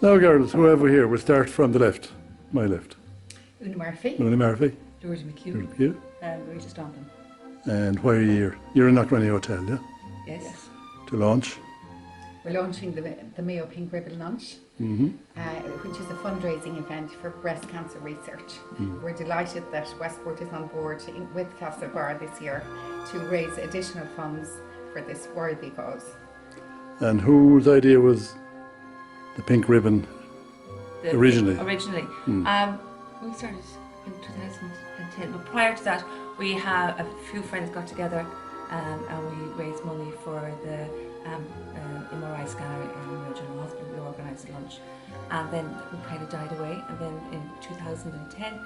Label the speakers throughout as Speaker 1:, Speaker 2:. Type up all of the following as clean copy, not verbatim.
Speaker 1: Now, girls, whoever here, we'll start from the left, my left.
Speaker 2: Una Murphy.
Speaker 1: Lourda Murphy.
Speaker 2: Lourda McHugh.
Speaker 1: Lourda McHugh.
Speaker 2: And Marita Staunton.
Speaker 1: And why are you here? You're in Knockranney Hotel, yeah?
Speaker 2: Yes.
Speaker 1: To launch?
Speaker 2: We're launching the Mayo Pink Ribbon launch, which is a fundraising event for breast cancer research. We're delighted that Westport is on board with Castlebar this year to raise additional funds for this worthy cause.
Speaker 1: And whose idea was the pink ribbon originally?
Speaker 3: We started in 2010, but prior to that, we have a few friends got together and we raised money for the MRI scanner in the General Hospital. We organised a lunch, and then we kind of died away. And then in 2010,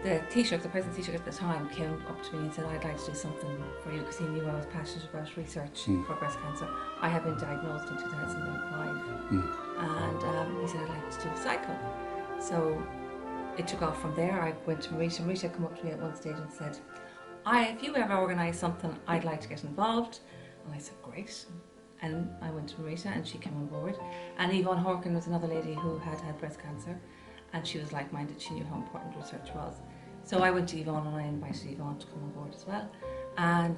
Speaker 3: the Taoiseach, the President Taoiseach at the time, came up to me and said, "I'd like to do something for you," because he knew I was passionate about research for breast cancer. I had been diagnosed in 2005, and he said, "I'd like to do a cycle." So it took off from there. I went to Marita. Marita came up to me at one stage and said, "If you ever organise something, I'd like to get involved." And I said, "Great." And I went to Marita and she came on board. And Yvonne Horkin was another lady who had breast cancer, and she was like-minded. She knew how important research was. So I went to Yvonne and I invited Yvonne to come on board as well. And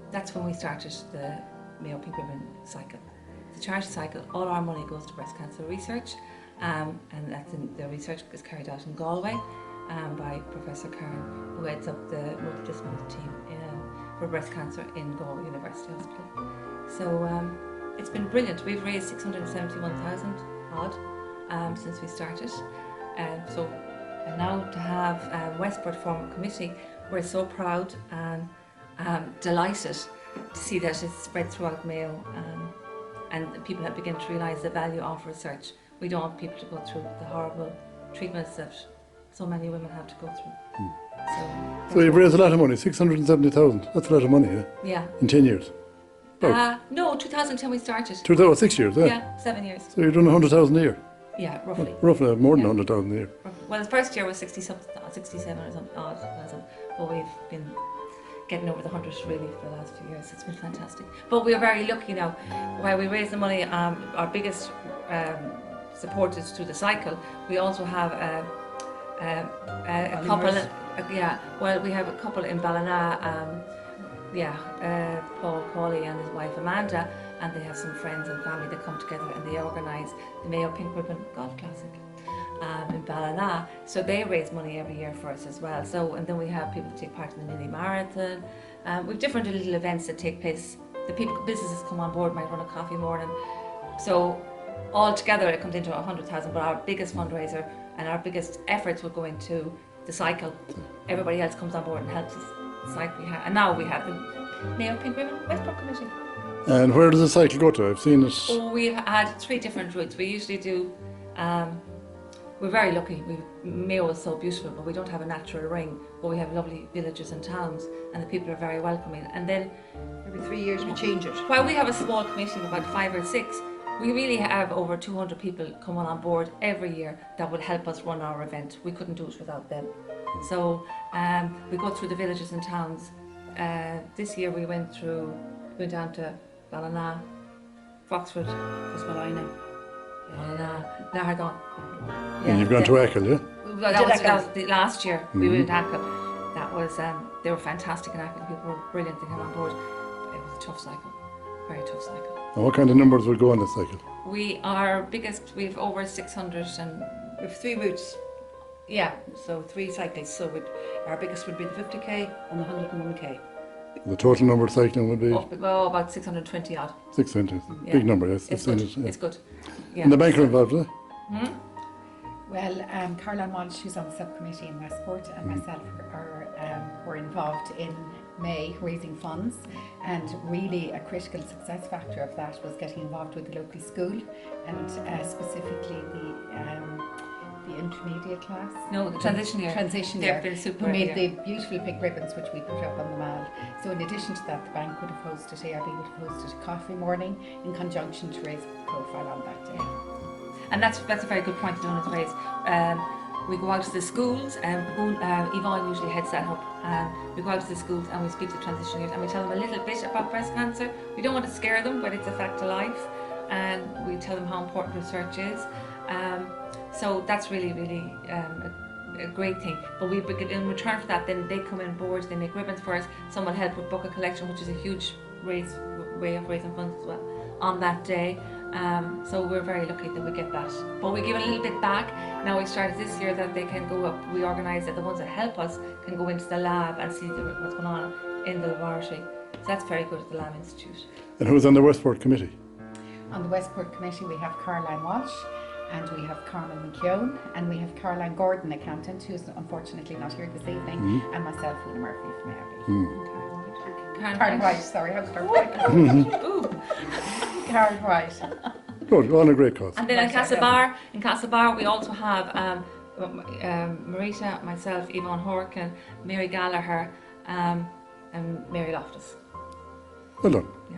Speaker 3: that's when we started the Mayo Pink Ribbon cycle. It's a charity cycle. All our money goes to breast cancer research, and the research is carried out in Galway by Professor Karen, who heads up the multidisciplinary team for breast cancer in Galway University Hospital. So it's been brilliant. We've raised 671,000 odd since we started. And now to have Westport form a committee, we're so proud and delighted to see that it's spread throughout Mayo, and people have begun to realise the value of research. We don't want people to go through the horrible treatments that so many women have to go through.
Speaker 1: So you've raised a lot of money, 670,000. That's a lot of money, yeah?
Speaker 3: Yeah.
Speaker 1: In 10 years?
Speaker 3: No, 2010 we started.
Speaker 1: 6 years, yeah?
Speaker 3: Yeah, 7 years.
Speaker 1: So you're doing 100,000 a year?
Speaker 3: Yeah, roughly.
Speaker 1: Roughly, more than 100,000 a year.
Speaker 3: Well, the first year was 67 or something odd, but we've been getting over the 100 really for the last few years. It's been fantastic. But we're very lucky now. While we raise the money, our biggest supporters through the cycle, we also have a couple. We have a couple in Ballina. Paul Cawley and his wife Amanda, and they have some friends and family that come together and they organise the Mayo Pink Ribbon Golf Classic in Ballina. So they raise money every year for us as well. So, and then we have people that take part in the mini marathon. We've different little events that take place. Businesses come on board, might run a coffee morning. So all together it comes into 100,000. But our biggest fundraiser and our biggest efforts will go into the cycle. Everybody else comes on board and helps us. And now we have the Mayo Pink Ribbon Westport Committee.
Speaker 1: And where does the cycle go to? I've seen it.
Speaker 3: We've had 3 different routes. We usually do, we're very lucky. Mayo is so beautiful, but we don't have a natural ring, but we have lovely villages and towns, and the people are very welcoming. And then
Speaker 2: every 3 years we change it.
Speaker 3: While we have a small committee of about 5 or 6, we really have over 200 people coming on board every year that will help us run our event. We couldn't do it without them. So we go through the villages and towns. This year we went down to Ballina, Foxford, Cusmalina, Largon.
Speaker 1: And you've gone to Achill, yeah?
Speaker 3: That was the last year. We went to Achill. That was, they were fantastic in Achill. People were brilliant to come on board. It was a tough cycle, very tough cycle.
Speaker 1: And what kind of numbers will go on this cycle?
Speaker 3: We have over 600 and
Speaker 2: we have 3 routes.
Speaker 3: Yeah, so 3 cycles. So our biggest would be the 50k
Speaker 2: and the 101k.
Speaker 1: The total number of cycling would be?
Speaker 3: About 620 odd.
Speaker 1: 620, big number, yes.
Speaker 3: It's good. It's good. Yeah.
Speaker 1: And the bank are involved, is it?
Speaker 2: Well, Caroline Walsh, who's on the subcommittee in Westport, and myself were involved in May raising funds, and really a critical success factor of that was getting involved with the local school, and specifically the intermediate class.
Speaker 3: No, the transition year.
Speaker 2: They've
Speaker 3: been super.
Speaker 2: Who made the beautiful pink ribbons which we put up on the mall. So in addition to that, the bank would have hosted, ARB would have hosted a coffee morning in conjunction to raise profile on that day.
Speaker 3: And that's a very good point to Donna's raise. We go out to the schools, and Yvonne usually heads that up. We go out to the schools and we speak to transition years and we tell them a little bit about breast cancer. We don't want to scare them, but it's a fact of life. and we tell them how important research is. So that's really, really a great thing. But in return for that, then they come in boards, they make ribbons for us. Some will help with bucket collection, which is a huge way of raising funds as well on that day. So we're very lucky that we get that. But we give a little bit back. Now we started this year that they can go up. We organise that the ones that help us can go into the lab and see what's going on in the laboratory. So that's very good at the Lab Institute.
Speaker 1: And who's on the Westport committee?
Speaker 2: On the Westport committee we have Caroline Walsh, and we have Carmen McKeown, and we have Caroline Gordon, accountant, who's unfortunately not here this evening, and myself, Una Murphy from AIB. Karen Whyte, sorry, how's Karen Whyte? Karen Whyte.
Speaker 1: Good, all in a great cause.
Speaker 3: And then in Castlebar we also have Marita, myself, Yvonne Horkin, Mary Gallagher, and Mary Loftus.
Speaker 1: Well done.
Speaker 3: Yeah.